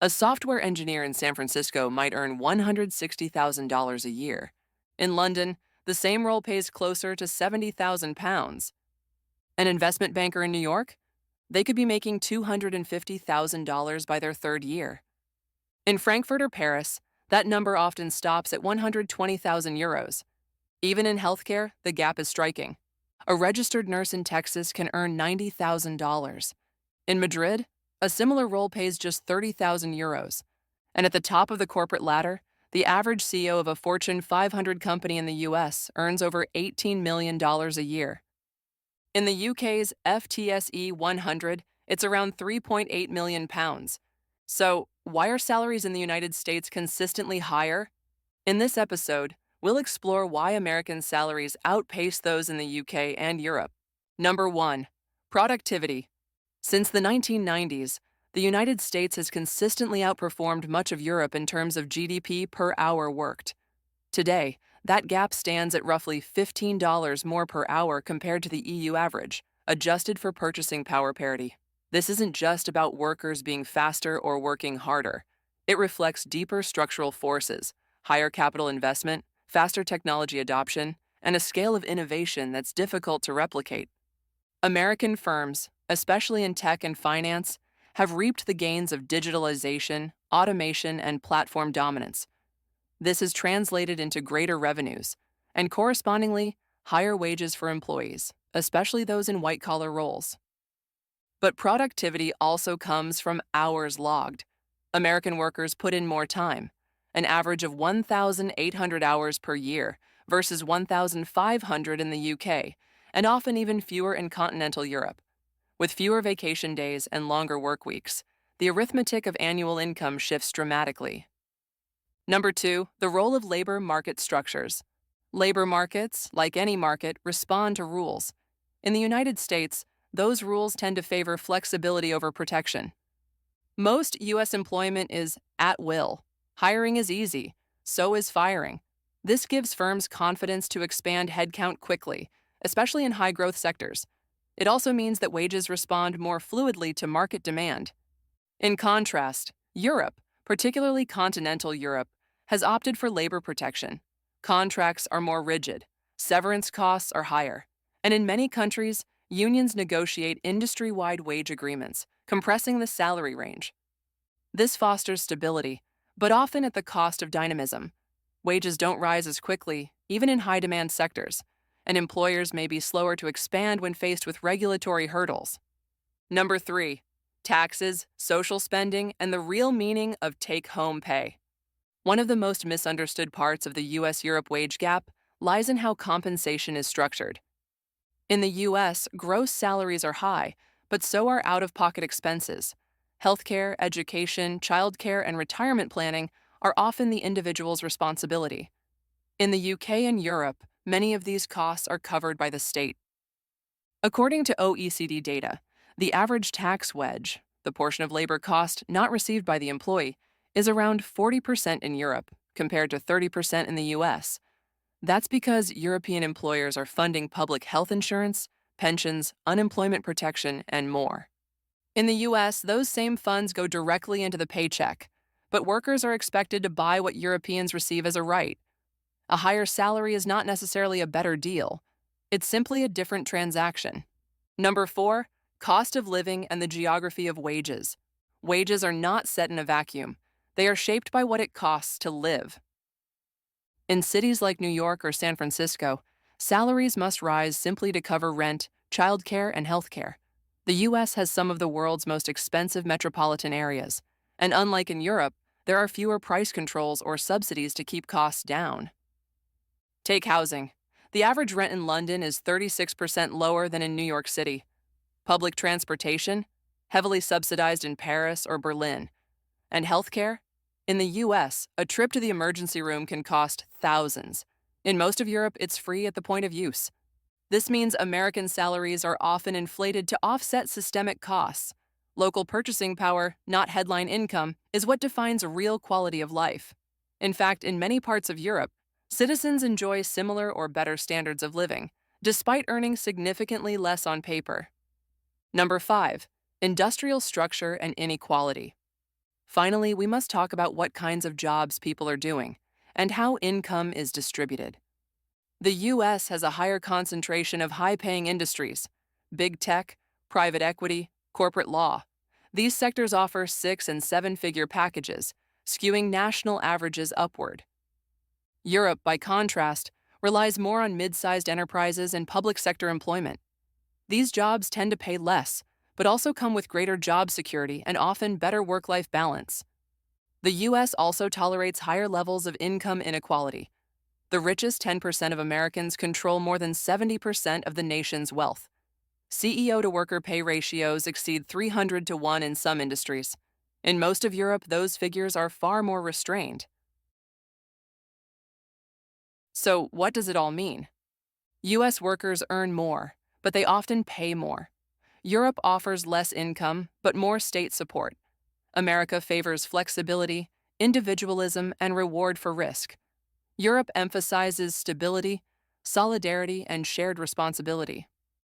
A software engineer in San Francisco might earn $160,000 a year. In London, the same role pays closer to £70,000. An investment banker in New York? They could be making $250,000 by their third year. In Frankfurt or Paris, that number often stops at 120,000 euros. Even in healthcare, the gap is striking. A registered nurse in Texas can earn $90,000. In Madrid, a similar role pays just 30,000 euros. And at the top of the corporate ladder, the average CEO of a Fortune 500 company in the US earns over $18 million a year. In the UK's FTSE 100, it's around £3.8 million. So, why are salaries in the United States consistently higher? In this episode, we'll explore why American salaries outpace those in the UK and Europe. Number 1. Productivity. Since the 1990s, the United States has consistently outperformed much of Europe in terms of GDP per hour worked. Today, that gap stands at roughly $15 more per hour compared to the EU average, adjusted for purchasing power parity. This isn't just about workers being faster or working harder. It reflects deeper structural forces, higher capital investment, faster technology adoption, and a scale of innovation that's difficult to replicate. American firms, especially in tech and finance, have reaped the gains of digitalization, automation, and platform dominance. This has translated into greater revenues, and correspondingly, higher wages for employees, especially those in white-collar roles. But productivity also comes from hours logged. American workers put in more time, an average of 1,800 hours per year versus 1,500 in the UK, and often even fewer in continental Europe. With fewer vacation days and longer work weeks, the arithmetic of annual income shifts dramatically. Number 2, the role of labor market structures. Labor markets, like any market, respond to rules. In the United States, those rules tend to favor flexibility over protection. Most U.S. employment is at will. Hiring is easy, so is firing. This gives firms confidence to expand headcount quickly, especially in high-growth sectors. It also means that wages respond more fluidly to market demand. In contrast, Europe, particularly continental Europe, has opted for labor protection. Contracts are more rigid, severance costs are higher, and in many countries, unions negotiate industry-wide wage agreements, compressing the salary range. This fosters stability, but often at the cost of dynamism. Wages don't rise as quickly, even in high-demand sectors, and employers may be slower to expand when faced with regulatory hurdles. Number 3, taxes, social spending, and the real meaning of take-home pay. One of the most misunderstood parts of the US-Europe wage gap lies in how compensation is structured. In the US, gross salaries are high, but so are out-of-pocket expenses. Healthcare, education, childcare, and retirement planning are often the individual's responsibility. In the UK and Europe, many of these costs are covered by the state. According to OECD data, the average tax wedge, the portion of labor cost not received by the employee, is around 40% in Europe, compared to 30% in the US. That's because European employers are funding public health insurance, pensions, unemployment protection, and more. In the US, those same funds go directly into the paycheck, but workers are expected to buy what Europeans receive as a right. A higher salary is not necessarily a better deal. It's simply a different transaction. Number 4, cost of living and the geography of wages. Wages are not set in a vacuum. They are shaped by what it costs to live. In cities like New York or San Francisco, salaries must rise simply to cover rent, childcare, and healthcare. The U.S. has some of the world's most expensive metropolitan areas, and unlike in Europe, there are fewer price controls or subsidies to keep costs down. Take housing. The average rent in London is 36% lower than in New York City. Public transportation, heavily subsidized in Paris or Berlin. And healthcare? In the US, a trip to the emergency room can cost thousands. In most of Europe, it's free at the point of use. This means American salaries are often inflated to offset systemic costs. Local purchasing power, not headline income, is what defines real quality of life. In fact, in many parts of Europe, citizens enjoy similar or better standards of living, despite earning significantly less on paper. Number 5, industrial structure and inequality. Finally, we must talk about what kinds of jobs people are doing and how income is distributed. The US has a higher concentration of high paying industries: big tech, private equity, corporate law. These sectors offer 6 and 7 figure packages, skewing national averages upward. Europe, by contrast, relies more on mid sized enterprises and public sector employment. These jobs tend to pay less, but also come with greater job security and often better work life balance. The US also tolerates higher levels of income inequality. The richest 10% of Americans control more than 70% of the nation's wealth. CEO to worker pay ratios exceed 300 to 1 in some industries. In most of Europe, those figures are far more restrained. So, what does it all mean? US workers earn more, but they often pay more. Europe offers less income, but more state support. America favors flexibility, individualism, and reward for risk. Europe emphasizes stability, solidarity, and shared responsibility.